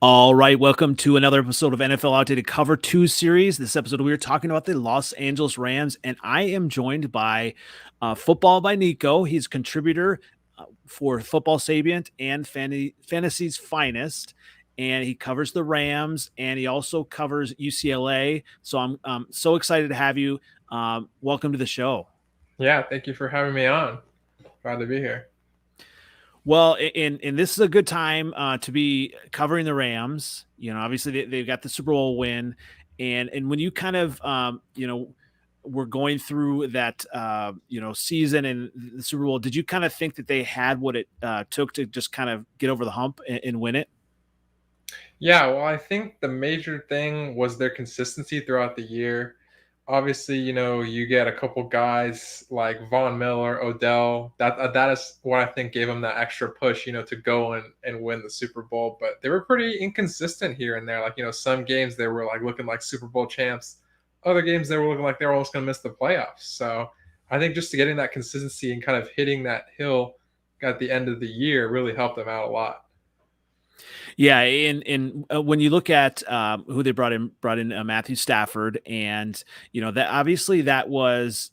All right, welcome to another episode of NFL Outdated Cover 2 series. This episode, we are talking about the Los Angeles Rams, and I am joined by Football by Nikko. He's a contributor for Football Sapient and Fantasy's Finest, and he covers the Rams, and he also covers UCLA. So I'm so excited to have you. Welcome to the show. Yeah, thank you for having me on. Glad to be here. Well, and this is a good time to be covering the Rams. You know, obviously they've got the Super Bowl win, and when you kind of were going through that season and the Super Bowl, did you kind of think that they had what it took to just kind of get over the hump and win it? Yeah, well, I think the major thing was their consistency throughout the year. Obviously, you get a couple guys like Von Miller, Odell. That is what I think gave them that extra push, to go and win the Super Bowl. But they were pretty inconsistent here and there. Like, some games they were like looking like Super Bowl champs. Other games they were looking like they were almost going to miss the playoffs. So I think just getting that consistency and kind of hitting that hill at the end of the year really helped them out a lot. Yeah, and when you look at who they brought in Matthew Stafford, and that obviously that was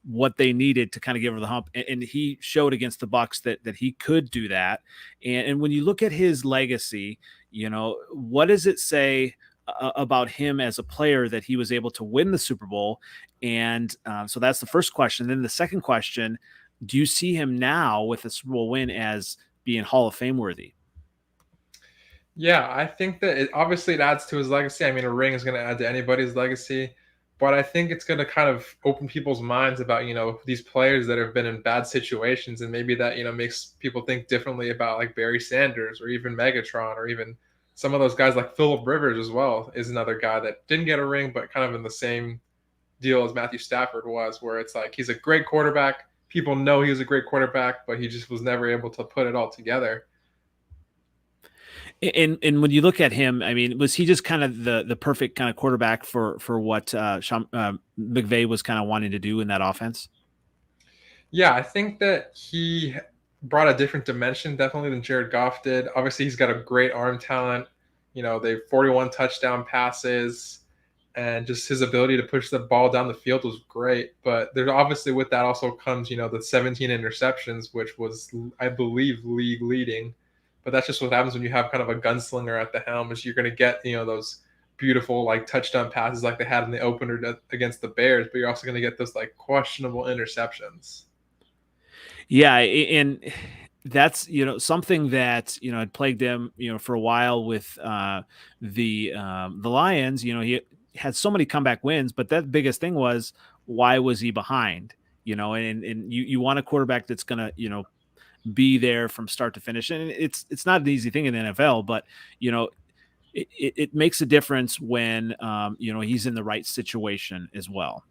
what they needed to kind of get over the hump, and he showed against the Bucks that he could do that. And when you look at his legacy, what does it say about him as a player that he was able to win the Super Bowl? And so that's the first question. Then the second question: do you see him now with the Super Bowl win as being Hall of Fame worthy? Yeah, I think that it adds to his legacy. I mean, a ring is going to add to anybody's legacy, but I think it's going to kind of open people's minds about, these players that have been in bad situations, and maybe that, makes people think differently about like Barry Sanders or even Megatron or even some of those guys like Philip Rivers as well is another guy that didn't get a ring, but kind of in the same deal as Matthew Stafford was, where it's like he's a great quarterback. People know he was a great quarterback, but he just was never able to put it all together. And when you look at him, I mean, was he just kind of the perfect kind of quarterback for what Sean McVay was kind of wanting to do in that offense? Yeah, I think that he brought a different dimension definitely than Jared Goff did. Obviously, he's got a great arm talent. They 41 touchdown passes, and just his ability to push the ball down the field was great. But there's obviously with that also comes, the 17 interceptions, which was, I believe, league leading. But that's just what happens when you have kind of a gunslinger at the helm, is you're going to get, those beautiful like touchdown passes like they had in the opener against the Bears, but you're also going to get those like questionable interceptions. Yeah, and that's something that had plagued them for a while with the Lions. He had so many comeback wins, but that biggest thing was, why was he behind? And you want a quarterback that's gonna be there from start to finish, and it's not an easy thing in the NFL, but it makes a difference when he's in the right situation as well.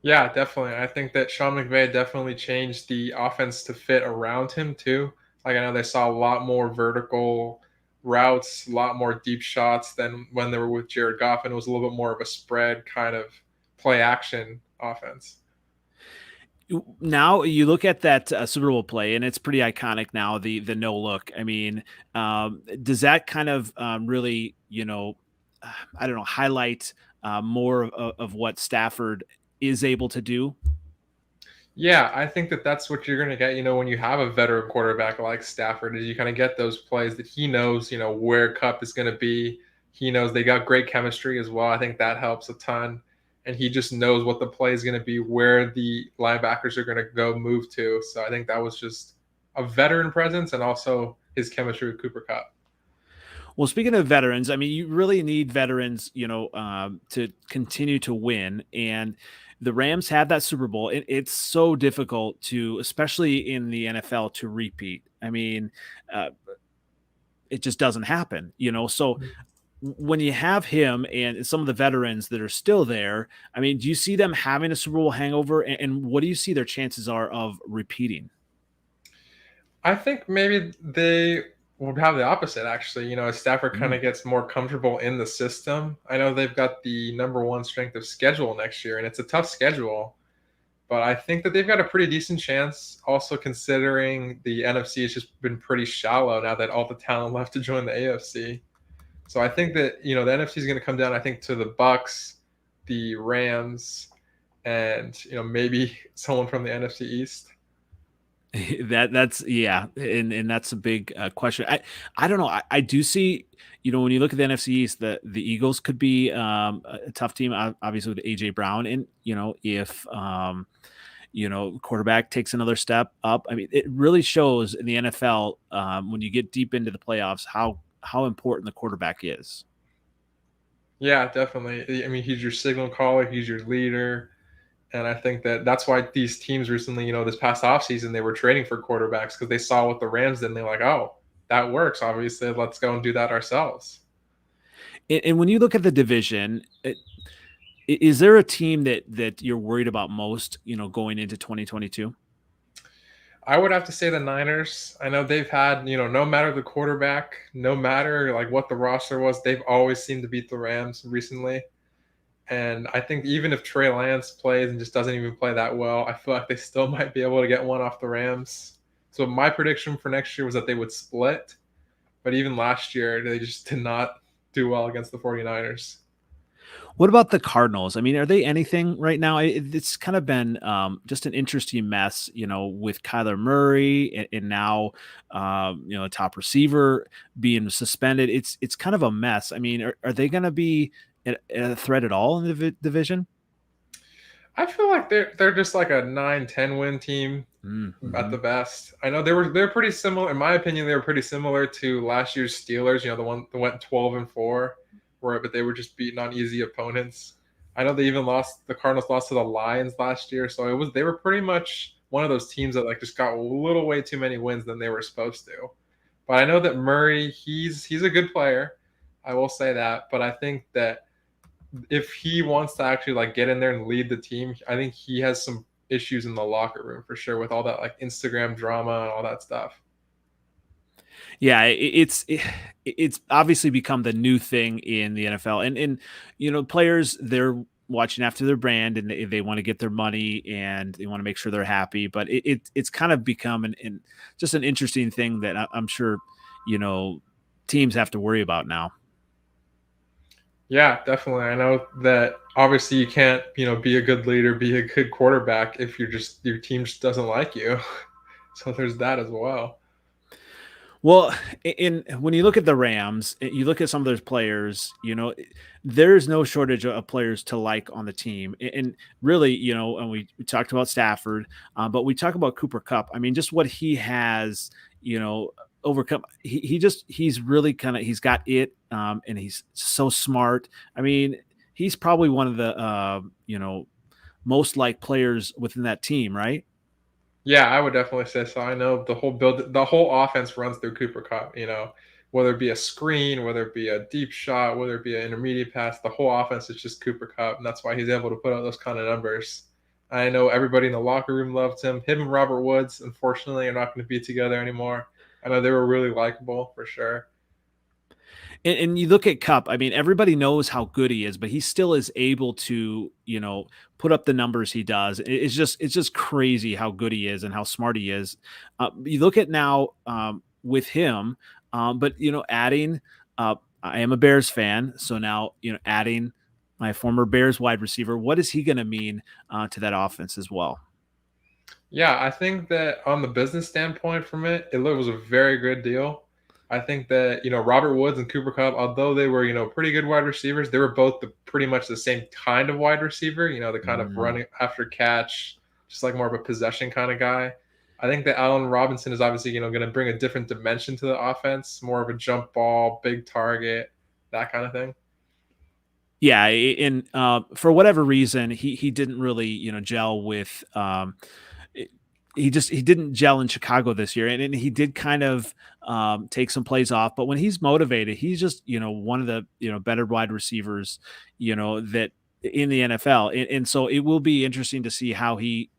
Yeah, definitely. I think that Sean McVay definitely changed the offense to fit around him too. Like I know they saw a lot more vertical routes, a lot more deep shots than when they were with Jared Goff, and it was a little bit more of a spread kind of play action offense. Now you look at that Super Bowl play, and it's pretty iconic now. The no look. I mean, does that kind of really, I don't know, highlight more of what Stafford is able to do? Yeah, I think that that's what you're going to get, when you have a veteran quarterback like Stafford, is you kind of get those plays that he knows, where Cup is going to be. He knows they got great chemistry as well. I think that helps a ton. And he just knows what the play is going to be, where the linebackers are going to go move to. So I think that was just a veteran presence and also his chemistry with Cooper Cup. Well, speaking of veterans, I mean, you really need veterans, to continue to win. And the Rams had that Super Bowl. It's so difficult to, especially in the NFL, to repeat. I mean, uh, it just doesn't happen. So when you have him and some of the veterans that are still there, I mean, do you see them having a Super Bowl hangover? And what do you see their chances are of repeating? I think maybe they would have the opposite, actually. As Stafford kind Mm. of gets more comfortable in the system. I know they've got the number one strength of schedule next year, and it's a tough schedule. But I think that they've got a pretty decent chance, also considering the NFC has just been pretty shallow now that all the talent left to join the AFC. So I think that the NFC is going to come down. I think to the Bucks, the Rams, and maybe someone from the NFC East. That's yeah, and that's a big question. I don't know. I do see, when you look at the NFC East, the Eagles could be a tough team, obviously with AJ Brown, and if quarterback takes another step up. I mean, it really shows in the NFL when you get deep into the playoffs how important the quarterback is. Yeah, definitely. I mean, he's your signal caller, he's your leader. And I think that that's why these teams recently, this past offseason, they were trading for quarterbacks because they saw what the Rams did and they're like, oh, that works. Obviously, let's go and do that ourselves. And when you look at the division, is there a team that you're worried about most, going into 2022? I would have to say the Niners. I know they've had, no matter the quarterback, no matter like what the roster was, they've always seemed to beat the Rams recently. And I think even if Trey Lance plays and just doesn't even play that well, I feel like they still might be able to get one off the Rams. So my prediction for next year was that they would split. But even last year, they just did not do well against the 49ers. What about the Cardinals? I mean, are they anything right now? It's kind of been just an interesting mess, with Kyler Murray and now, a top receiver being suspended. It's kind of a mess. I mean, are they going to be a threat at all in the division? I feel like they're just like a 9-10 win team at Mm-hmm. the best. I know they're pretty similar. In my opinion, they were pretty similar to last year's Steelers. The one that went 12-4, but they were just beating on easy opponents. I know they even lost. The Cardinals lost to the Lions last year, so they were pretty much one of those teams that like just got a little way too many wins than they were supposed to. But I know that Murray, he's a good player. I will say that, but I think that if he wants to actually like get in there and lead the team, I think he has some issues in the locker room for sure with all that like Instagram drama and all that stuff. Yeah, it's obviously become the new thing in the NFL, and players, they're watching after their brand, and they want to get their money, and they want to make sure they're happy. But it's kind of become just an interesting thing that I'm sure teams have to worry about now. Yeah, definitely. I know that obviously you can't, be a good leader, be a good quarterback if your team just doesn't like you. So there's that as well. Well, in when you look at the Rams, you look at some of those players, there's no shortage of players to like on the team. And really, and we talked about Stafford, but we talk about Cooper Cup. I mean, just what he has, overcome. He's really he's got it, and he's so smart. I mean, he's probably one of the, most liked players within that team, right? Yeah, I would definitely say so. I know the whole offense runs through Cooper Cup, whether it be a screen, whether it be a deep shot, whether it be an intermediate pass, the whole offense is just Cooper Cup, and that's why he's able to put out those kind of numbers. I know everybody in the locker room loved him. Him and Robert Woods, unfortunately, are not going to be together anymore. I know they were really likable for sure. And you look at Cup, I mean, everybody knows how good he is, but he still is able to, put up the numbers he does. It's just crazy how good he is and how smart he is. You look at now with him, but adding, I am a Bears fan, so now adding my former Bears wide receiver, what is he going to mean to that offense as well? Yeah, I think that on the business standpoint from it was a very good deal. I think that, Robert Woods and Cooper Cup, although they were, pretty good wide receivers, they were both pretty much the same kind of wide receiver, the kind of Mm. running after catch, just like more of a possession kind of guy. I think that Allen Robinson is obviously, going to bring a different dimension to the offense, more of a jump ball, big target, that kind of thing. Yeah, and for whatever reason, he didn't really gel with. It- he didn't gel in Chicago this year, and he did kind of take some plays off. But when he's motivated, he's just one of the better wide receivers that in the NFL, and so it will be interesting to see how he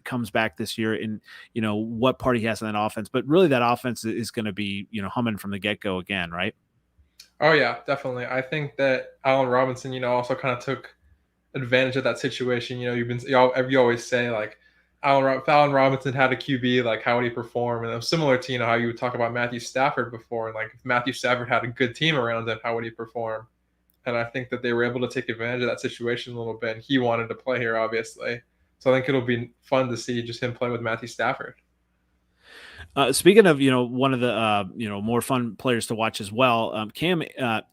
comes back this year and what part he has in that offense. But really, that offense is going to be humming from the get go again, right? Oh yeah, definitely. I think that Allen Robinson, also kind of took advantage of that situation. You always say like Allen Robinson had a QB, like how would he perform? And it was similar to how you would talk about Matthew Stafford before, and like if Matthew Stafford had a good team around him, how would he perform? And I think that they were able to take advantage of that situation a little bit. And he wanted to play here, obviously. So I think it'll be fun to see just him play with Matthew Stafford. Speaking of, one of the more fun players to watch as well, Cam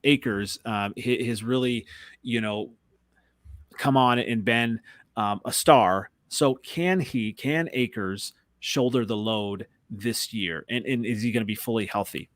Akers has really, you know, come on and been a star. So can Akers shoulder the load this year, and is he going to be fully healthy?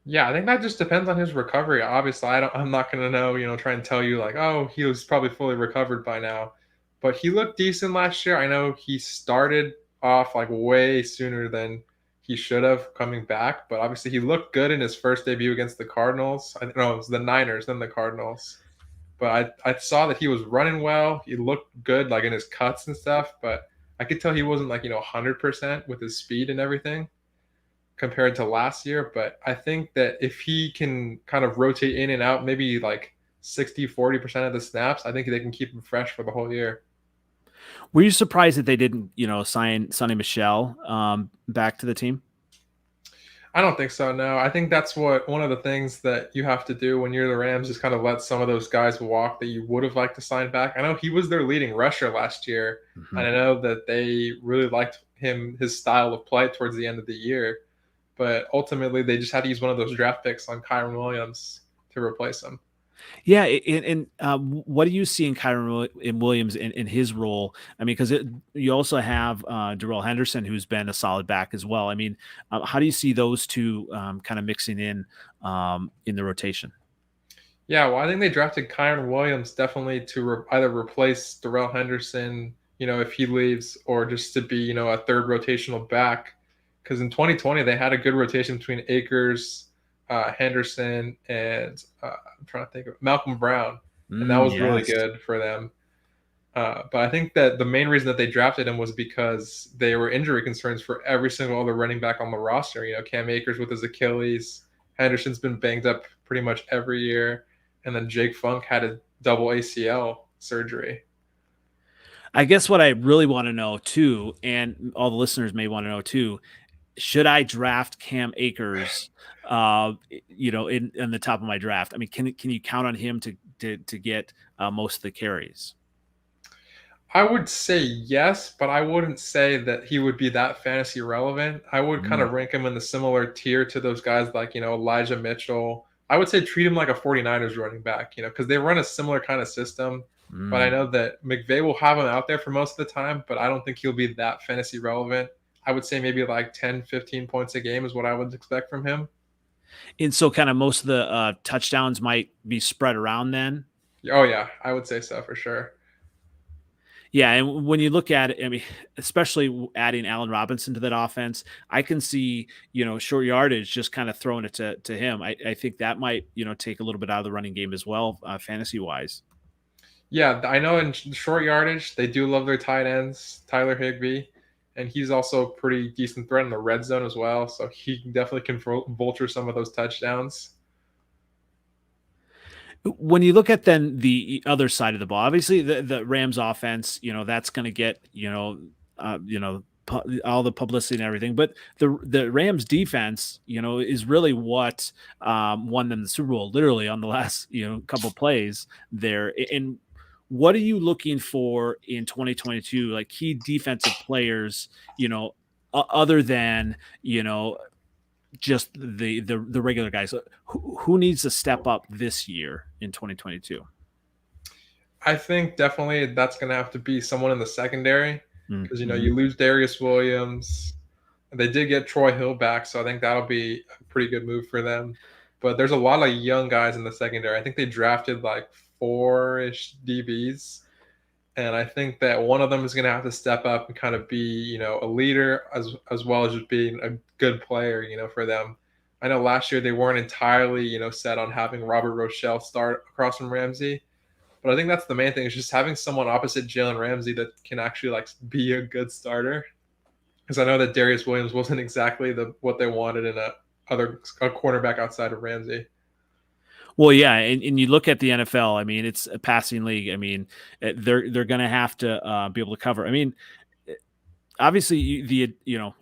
Yeah, I think that just depends on his recovery. Obviously, I'm not going to know, try and tell you like, oh, he was probably fully recovered by now. But he looked decent last year. I know he started off like way sooner than he should have coming back, but obviously he looked good in his first debut against the Cardinals. I know it was the Niners, then the Cardinals. But I saw that he was running well. He looked good like in his cuts and stuff, but I could tell he wasn't like, 100% with his speed and everything compared to last year. But I think that if he can kind of rotate in and out, maybe like 60-40% of the snaps, I think they can keep him fresh for the whole year. Were you surprised that they didn't, sign Sonny Michel back to the team? I don't think so. No, I think that's what one of the things that you have to do when you're the Rams is kind of let some of those guys walk that you would have liked to sign back. I know he was their leading rusher last year, Mm-hmm. and I know that they really liked his style of play towards the end of the year. But ultimately, they just had to use one of those draft picks on Kyron Williams to replace him. Yeah, and what do you see in in Williams in his role? I mean, because you also have Darrell Henderson, who's been a solid back as well. I mean, how do you see those two kind of mixing in the rotation? Yeah, well, I think they drafted Kyron Williams definitely to either replace Darrell Henderson, if he leaves, or just to be, a third rotational back. Because in 2020, they had a good rotation between Akers, Henderson, and I'm trying to think of Malcolm Brown, and that was really Yes. good for them. But I think that the main reason that they drafted him was because they were injury concerns for every single other running back on the roster. Cam Akers with his Achilles, Henderson's been banged up pretty much every year, and then Jake Funk had a double ACL surgery. I guess what I really want to know too, and all the listeners may want to know too, should I draft Cam Akers, in the top of my draft? I mean, can you count on him to get most of the carries? I would say yes, but I wouldn't say that he would be that fantasy relevant. I would kind Mm, of rank him in the similar tier to those guys like, Elijah Mitchell. I would say treat him like a 49ers running back, because they run a similar kind of system. But I mm. know that McVay will have him out there for most of the time, but I don't think he'll be that fantasy relevant. I would say maybe like 10, 15 points a game is what I would expect from him. And so, kind of most of the touchdowns might be spread around then. Oh, yeah, I would say so for sure. Yeah, and when you look at it, I mean, especially adding Allen Robinson to that offense, I can see short yardage just kind of throwing it to him. I think that might take a little bit out of the running game as well, fantasy wise. Yeah, I know in short yardage, they do love their tight ends, Tyler Higbee, and he's also a pretty decent threat in the red zone as well. So he definitely can vulture some of those touchdowns. When you look at then the other side of the ball, obviously the Rams offense, that's going to get all the publicity and everything, but the Rams defense, is really what won them the Super Bowl, literally on the last couple plays there. And what are you looking for in 2022, like key defensive players, other than just the regular guys? Who needs to step up this year in 2022? I think definitely that's going to have to be someone in the secondary because Mm-hmm. you lose Darius Williams. They did get Troy Hill back, so I think that'll be a pretty good move for them. But there's a lot of young guys in the secondary. I think they drafted like four-ish DBs. And I think that one of them is going to have to step up and kind of be, a leader as well as just being a good player, for them. I know last year they weren't entirely, set on having Robert Rochelle start across from Ramsey, but I think that's the main thing is just having someone opposite Jalen Ramsey that can actually like be a good starter. Because I know that Darius Williams wasn't exactly what they wanted in a cornerback outside of Ramsey. Well, yeah, and you look at the NFL. I mean, it's a passing league. I mean, they're going to have to be able to cover. I mean, obviously you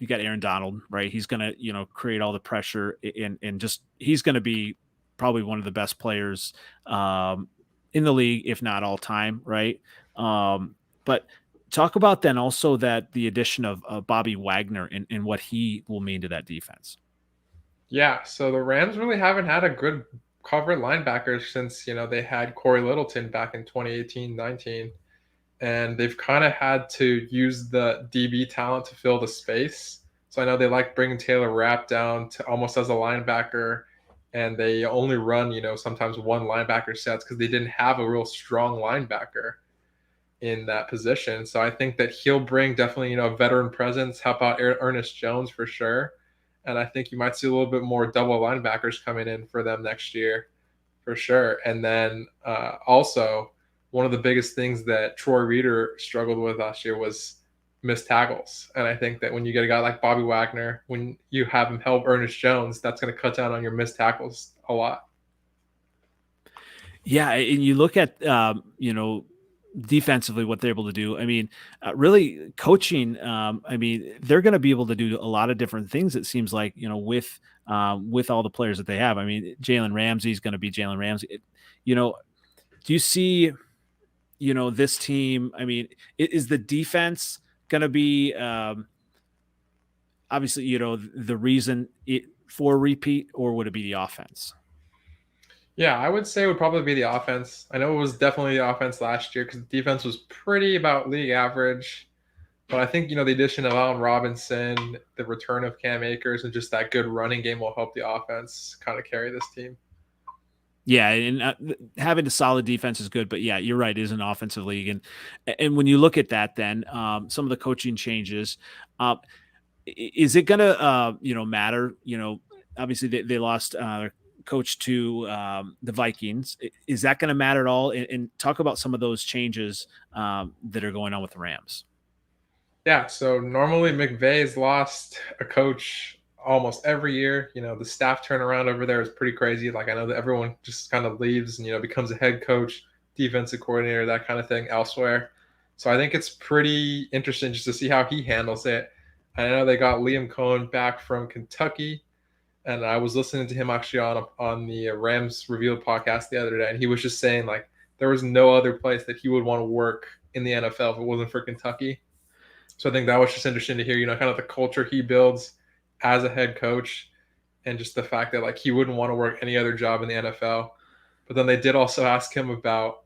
got Aaron Donald, right? He's going to create all the pressure, and just he's going to be probably one of the best players um, in the league, if not all time, right? But talk about then also that the addition of Bobby Wagner and what he will mean to that defense. Yeah, so the Rams really haven't had a good cover linebacker since, they had Corey Littleton back in 2018-19, and they've kind of had to use the DB talent to fill the space. So I know they like bringing Taylor Rapp down to almost as a linebacker, and they only run, sometimes one linebacker sets because they didn't have a real strong linebacker in that position. So I think that he'll bring definitely, a veteran presence, help out Ernest Jones for sure. And I think you might see a little bit more double linebackers coming in for them next year for sure. And then also, one of the biggest things that Troy Reader struggled with last year was missed tackles. And I think that when you get a guy like Bobby Wagner, when you have him help Ernest Jones, that's going to cut down on your missed tackles a lot. Yeah, and you look at defensively what they're able to do. I mean, really coaching. I mean, they're going to be able to do a lot of different things. It seems like with all the players that they have. I mean, Jalen Ramsey is going to be Jalen Ramsey. Do you see this team? I mean, is the defense going to be obviously the reason it for a repeat, or would it be the offense? Yeah, I would say it would probably be the offense. I know it was definitely the offense last year because the defense was pretty about league average. But I think, the addition of Allen Robinson, the return of Cam Akers, and just that good running game will help the offense kind of carry this team. Yeah, and having a solid defense is good, but yeah, you're right. It is an offensive league, and when you look at that, then some of the coaching changes, uh, is it going to matter? Obviously they lost their coach to the Vikings. Is that going to matter at all? And talk about some of those changes that are going on with the Rams. Yeah, so normally McVay's lost a coach almost every year. The staff turnaround over there is pretty crazy. Like I know that everyone just kind of leaves and becomes a head coach, defensive coordinator, that kind of thing elsewhere. So I think it's pretty interesting just to see how he handles it. I know they got Liam Cohen back from Kentucky, and I was listening to him actually on the Rams Revealed podcast the other day, and he was just saying like there was no other place that he would want to work in the NFL if it wasn't for Kentucky. So I think that was just interesting to hear, kind of the culture he builds as a head coach, and just the fact that like he wouldn't want to work any other job in the NFL. But then they did also ask him about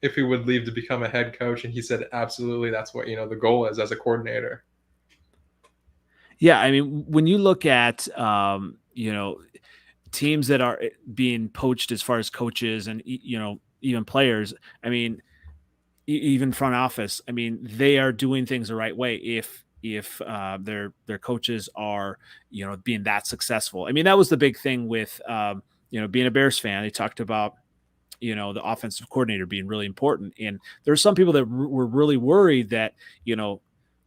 if he would leave to become a head coach, and he said absolutely, that's what the goal is as a coordinator. Yeah, I mean, when you look at teams that are being poached as far as coaches and even players, I mean, even front office, I mean, they are doing things the right way if their coaches are being that successful. I mean, that was the big thing with being a Bears fan. They talked about the offensive coordinator being really important, and there's some people that were really worried that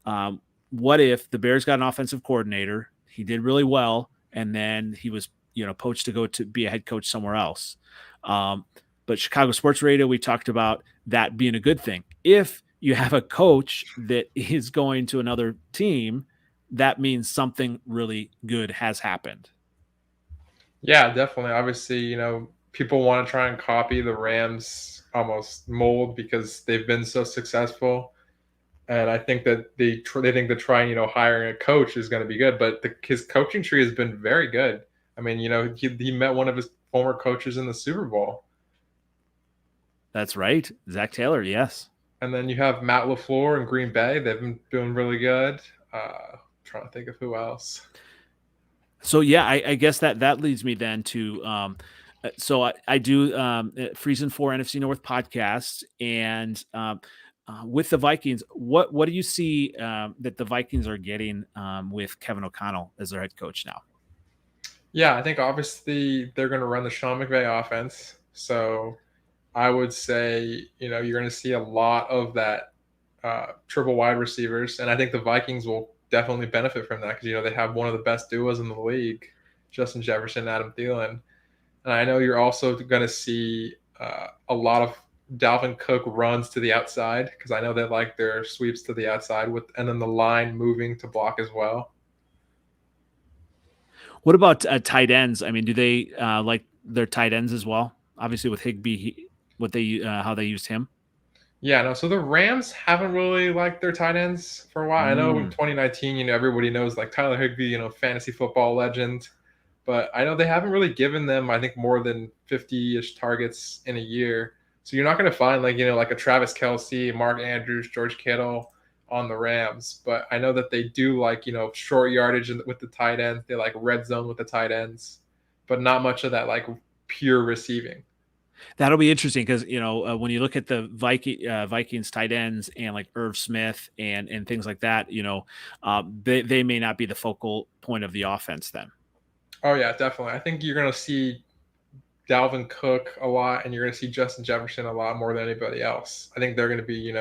um, what if the Bears got an offensive coordinator, he did really well, and then he was poached to go to be a head coach somewhere else. um, but Chicago Sports Radio, we talked about that being a good thing. If you have a coach that is going to another team, that means something really good has happened. Yeah, definitely. Obviously, people want to try and copy the Rams almost mold because they've been so successful. And I think that they think that trying hiring a coach is going to be good, but his coaching tree has been very good. I mean, he met one of his former coaches in the Super Bowl, That's right. Zach Taylor. Yes. and then you have Matt LaFleur in Green Bay. They've been doing really good. Trying to think of who else. So yeah, I guess that leads me then to so I do Friesen for NFC North podcast, and with the Vikings, what do you see that the Vikings are getting with Kevin O'Connell as their head coach now? Yeah, I think obviously they're going to run the Sean McVay offense. So I would say, you're going to see a lot of that triple wide receivers. And I think the Vikings will definitely benefit from that because, they have one of the best duos in the league, Justin Jefferson, Adam Thielen. And I know you're also going to see a lot of Dalvin Cook runs to the outside because I know they like their sweeps to the outside and then the line moving to block as well. What about tight ends? I mean, do they like their tight ends as well? Obviously, with Higby, what they how they used him. Yeah, no. So the Rams haven't really liked their tight ends for a while. I know in Mm. 2019, everybody knows like Tyler Higbee, fantasy football legend, but I know they haven't really given them, I think, more than 50-ish targets in a year. So you're not going to find like a Travis Kelsey, Mark Andrews, George Kittle on the Rams. But I know that they do like short yardage with the tight ends. They like red zone with the tight ends, but not much of that like pure receiving. That'll be interesting because when you look at the Vikings tight ends and like Irv Smith and things like that, they may not be the focal point of the offense then. Oh yeah, definitely. I think you're going to see Dalvin Cook a lot, and you're going to see Justin Jefferson a lot more than anybody else. I think they're going to be,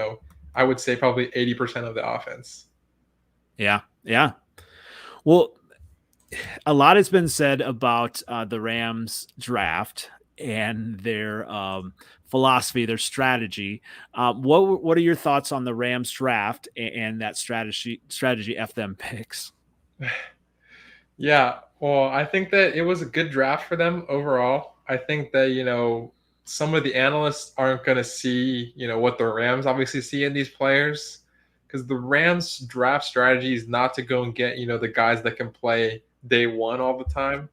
I would say probably 80% of the offense. Yeah, yeah. Well, a lot has been said about the Rams draft and their philosophy, their strategy. What are your thoughts on the Rams draft and that strategy F them picks? Yeah, well, I think that it was a good draft for them overall. I think that, some of the analysts aren't going to see, what the Rams obviously see in these players because the Rams draft strategy is not to go and get, the guys that can play day one all the time.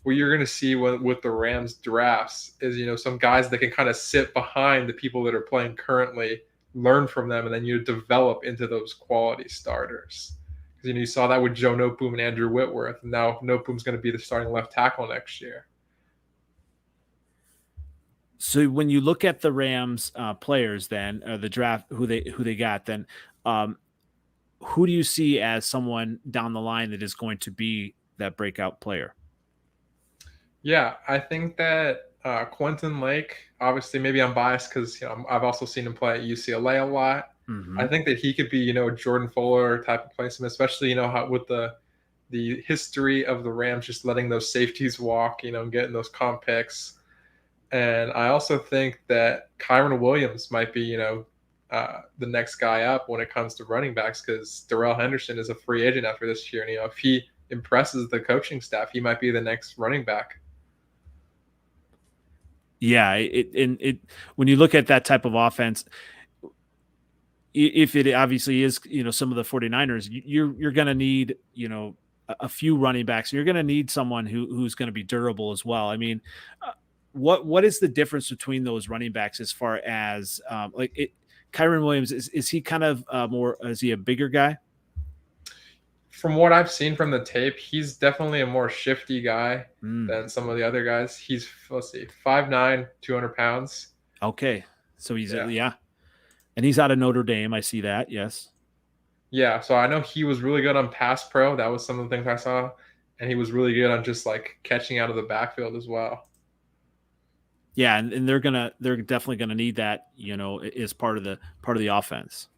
What you're going to see with the Rams drafts is, some guys that can kind of sit behind the people that are playing currently, learn from them, and then you develop into those quality starters. Because, you saw that with Joe Noteboom and Andrew Whitworth. And now Noteboom's going to be the starting left tackle next year. So when you look at the Rams players, then the draft who they got, then um, who do you see as someone down the line that is going to be that breakout player? Yeah, I think that Quentin Lake, obviously, maybe I'm biased because I've also seen him play at UCLA a lot. I Mm-hmm. think that he could be, Jordan Fuller type of placement, especially how with the history of the Rams just letting those safeties walk, getting those comp picks. And I also think that Kyron Williams might be, the next guy up when it comes to running backs because Darrell Henderson is a free agent after this year. And, if he impresses the coaching staff, he might be the next running back. Yeah, it when you look at that type of offense, if it obviously is, some of the 49ers, you're going to need, a few running backs. You're going to need someone who's going to be durable as well. I mean, what is the difference between those running backs as far as like it? Kyron Williams is he kind of more? Is he a bigger guy? From what I've seen from the tape, he's definitely a more shifty guy Mm, than some of the other guys. He's, let's see, 5'9", 200 pounds. okay, so he's Yeah. yeah, and he's out of Notre Dame. I see that. Yes. Yeah. So I know he was really good on pass pro. That was some of the things I saw. And he was really good on just like catching out of the backfield as well. Yeah, and they're definitely gonna need that, as part of the offense.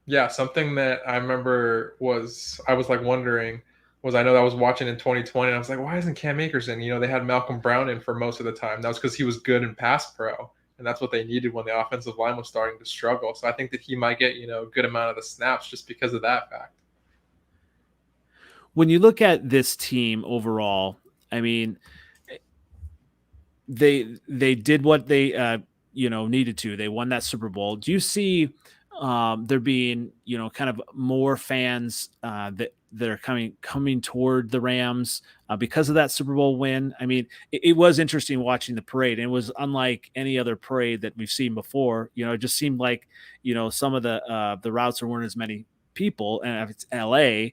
Yeah. Something that I remember I was like wondering was I know that I was watching in 2020 and I was like, why isn't Cam Akers in? They had Malcolm Brown in for most of the time. That was because he was good in pass pro. And that's what they needed when the offensive line was starting to struggle. So I think that he might get, a good amount of the snaps just because of that fact. When you look at this team overall, I mean, they did what they needed to. They won that Super Bowl. Do you see there being kind of more fans that are coming toward the Rams because of that Super Bowl win? I mean, it was interesting watching the parade, and it was unlike any other parade that we've seen before. It just seemed like some of the routes there weren't as many people, and if it's LA.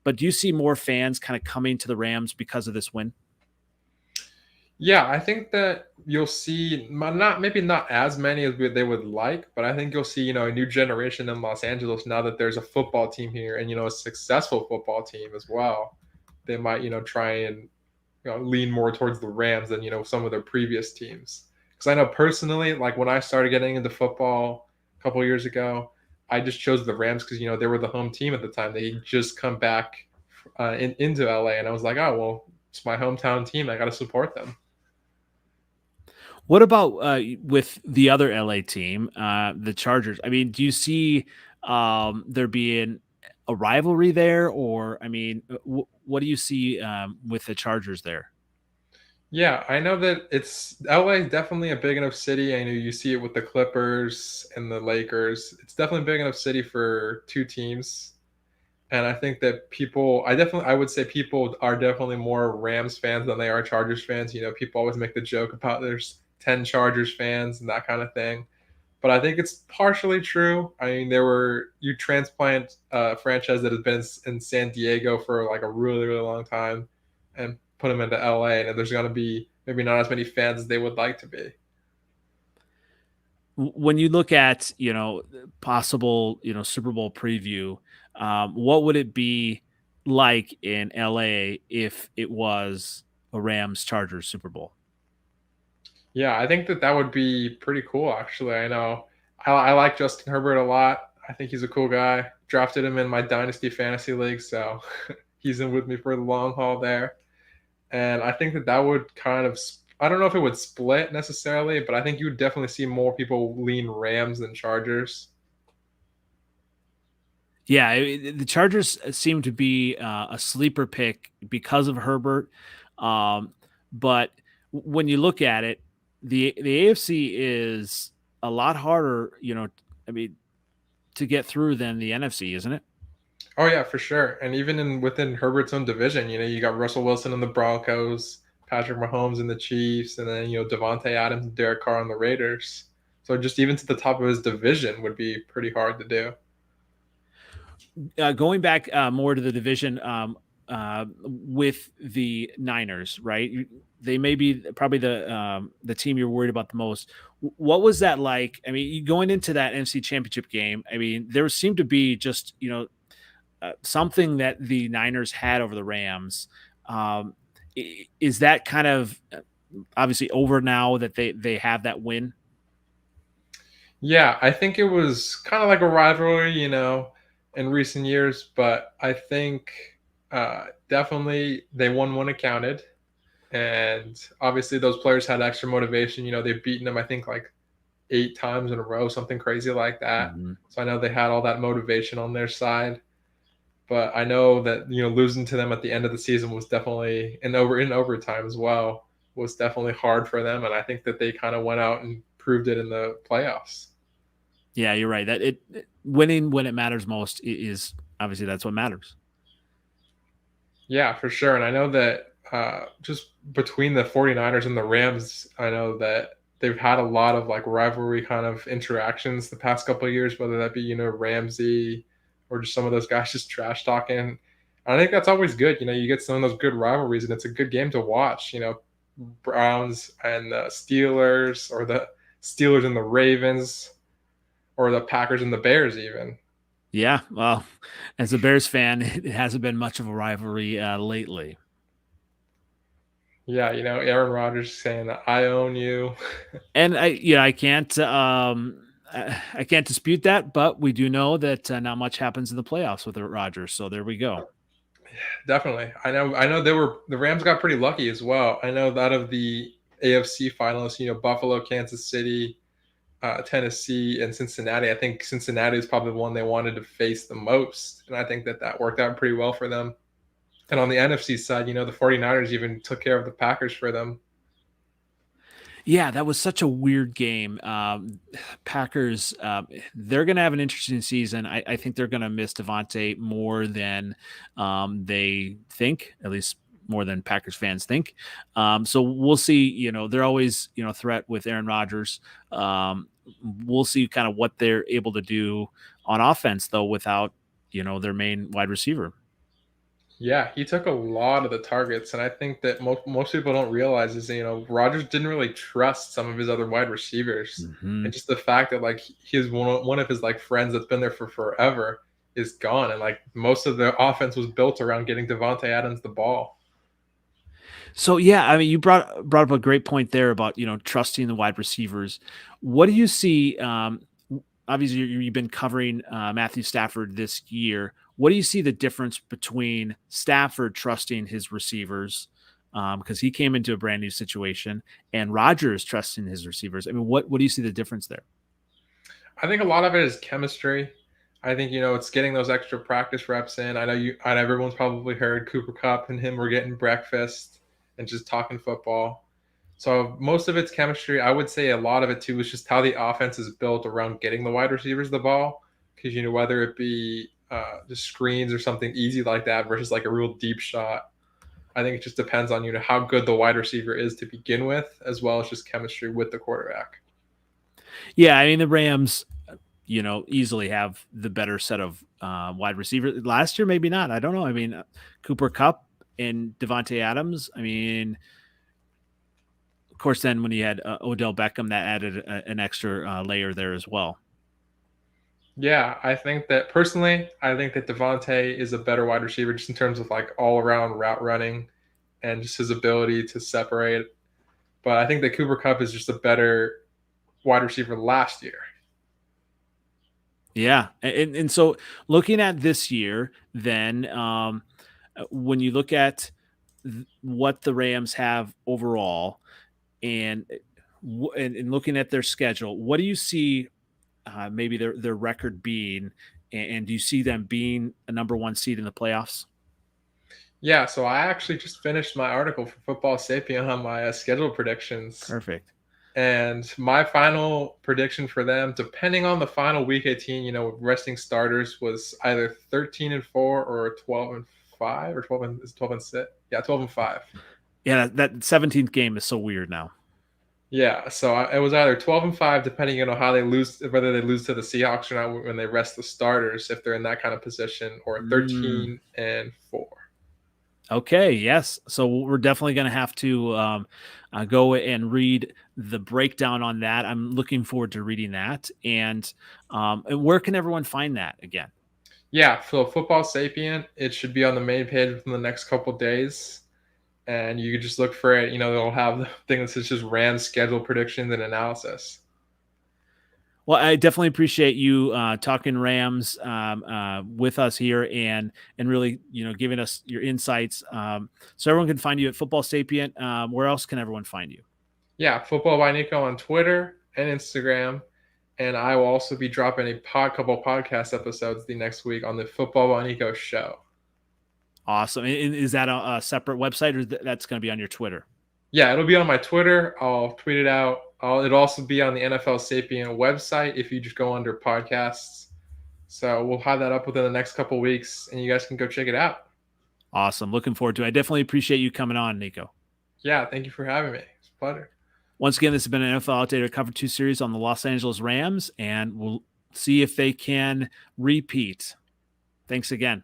But do you see more fans kind of coming to the Rams because of this win? Yeah, I think that you'll see not maybe not as many as they would like, but I think you'll see a new generation in Los Angeles now that there's a football team here and a successful football team as well. They might try and lean more towards the Rams than some of their previous teams. Because I know personally, like when I started getting into football a couple years ago, I just chose the Rams because they were the home team at the time. They just come back into LA, and I was like, oh well, It's my hometown team. I got to support them. What about with the other LA team, the Chargers? I mean, do you see there being a rivalry there, or I mean, what do you see with the Chargers there? Yeah, I know that it's LA is definitely a big enough city. I know you see it with the Clippers and the Lakers. It's definitely a big enough city for two teams. And I think that I would say people are definitely more Rams fans than they are Chargers fans. You know, people always make the joke about there's 10 Chargers fans and that kind of thing. But I think it's partially true. I mean, you transplant a franchise that has been in San Diego for like a really, really long time and put them into LA, and there's going to be maybe not as many fans as they would like to be. When you look at possible Super Bowl preview, what would it be like in LA if it was a Rams Chargers Super Bowl? Yeah, I think that would be pretty cool, actually. I know I like Justin Herbert a lot. I think he's a cool guy. Drafted him in my Dynasty Fantasy League, so he's in with me for the long haul there. And I think that would kind of, I don't know if it would split necessarily, but I think you would definitely see more people lean Rams than Chargers. Yeah, the Chargers seem to be a sleeper pick because of Herbert. But when you look at it, the AFC is a lot harder, I mean, to get through than the NFC, isn't it? Oh yeah, for sure. And even within Herbert's own division, you got Russell Wilson in the Broncos, Patrick Mahomes in the Chiefs, and then Devontae Adams and Derek Carr on the Raiders. So just even to the top of his division would be pretty hard to do. Going back more to the division with the Niners, right? They may be probably the team you're worried about the most. What was that like? I mean, going into that NFC Championship game, I mean, there seemed to be just something that the Niners had over the Rams. Is that kind of obviously over now that they have that win? Yeah, I think it was kind of like a rivalry, in recent years, but I think definitely they won when it counted. And obviously, those players had extra motivation. They've beaten them, I think, like 8 times in a row, something crazy like that. Mm-hmm. So I know they had all that motivation on their side. But I know that losing to them at the end of the season was definitely in overtime as well was definitely hard for them, and I think that they kind of went out and proved it in the playoffs. Yeah, you're right. That winning when it matters most is obviously that's what matters. Yeah, for sure. And I know that just between the 49ers and the Rams, I know that they've had a lot of like rivalry kind of interactions the past couple of years, whether that be, Ramsey or just some of those guys just trash talking. I think that's always good. You get some of those good rivalries and it's a good game to watch. Browns and the Steelers, or the Steelers and the Ravens, or the Packers and the Bears, even. Yeah, well, as a Bears fan, it hasn't been much of a rivalry lately. Yeah, Aaron Rodgers saying that I own you. And I can't I can't dispute that, but we do know that not much happens in the playoffs with Rodgers. So there we go. Definitely. I know the Rams got pretty lucky as well. I know that of the AFC finalists, Buffalo, Kansas City, Tennessee, and Cincinnati. I think Cincinnati is probably the one they wanted to face the most. And I think that worked out pretty well for them. And on the NFC side, the 49ers even took care of the Packers for them. Yeah, that was such a weird game. Packers, they're going to have an interesting season. I think they're going to miss Devontae more than they think, at least more than Packers fans think. So we'll see. They're always a threat with Aaron Rodgers. We'll see kind of what they're able to do on offense, though, without their main wide receiver. Yeah, he took a lot of the targets, and I think that most people don't realize is Rodgers didn't really trust some of his other wide receivers, Mm-hmm. and just the fact that like his one of his like friends that's been there for forever is gone, and like most of the offense was built around getting Devontae Adams the ball. So yeah, I mean, you brought up a great point there about trusting the wide receivers. What do you see? Obviously, you've been covering Matthew Stafford this year. What do you see the difference between Stafford trusting his receivers because he came into a brand new situation, and Rodgers trusting his receivers. I mean, what do you see the difference there? I think a lot of it is chemistry. I think it's getting those extra practice reps in. I know everyone's probably heard Cooper Cup and him were getting breakfast and just talking football. So most of it's chemistry. I would say a lot of it too is just how the offense is built around getting the wide receivers the ball. Because whether it be just screens or something easy like that versus like a real deep shot. I think it just depends on how good the wide receiver is to begin with, as well as just chemistry with the quarterback. Yeah, I mean the Rams, easily have the better set of wide receivers. Last year, maybe not. I don't know. I mean, Cooper Cup and Devontae Adams. I mean, of course, then when you had Odell Beckham, that added an extra layer there as well. Yeah, I think that Devontae is a better wide receiver just in terms of like all around route running and just his ability to separate. But I think that Cooper Cup is just a better wide receiver last year. Yeah, and so looking at this year, then when you look at what the Rams have overall, and and looking at their schedule, what do you see maybe their record being, and do you see them being a number one seed in the playoffs? Yeah, so I actually just finished my article for Football Sapien on my schedule predictions. Perfect. And my final prediction for them, depending on the final week 18, resting starters, was either 13-4 or 12-5 or 12-6. Yeah, 12-5. Yeah, that 17th game is so weird now. Yeah, so it was either 12-5, depending on how they lose, whether they lose to the Seahawks or not when they rest the starters, if they're in that kind of position, or 13-4. Okay, yes. So we're definitely going to have to go and read the breakdown on that. I'm looking forward to reading that. And where can everyone find that again? Yeah, so Football Sapien, it should be on the main page within the next couple days. And you can just look for it. They'll have the thing that says just Rams schedule predictions and analysis. Well, I definitely appreciate you talking Rams with us here and really, giving us your insights. So everyone can find you at Football Sapient. Where else can everyone find you? Yeah, Football by Nikko on Twitter and Instagram. And I will also be dropping a couple podcast episodes the next week on the Football by Nikko show. Awesome. And is that a separate website, or that's going to be on your Twitter? Yeah, it'll be on my Twitter. I'll tweet it out. It'll also be on the NFL Sapien website if you just go under podcasts. So we'll have that up within the next couple of weeks, and you guys can go check it out. Awesome. Looking forward to it. I definitely appreciate you coming on, Nikko. Yeah, thank you for having me. It's a pleasure. Once again, this has been an NFL Outdated Cover 2 series on the Los Angeles Rams, and we'll see if they can repeat. Thanks again.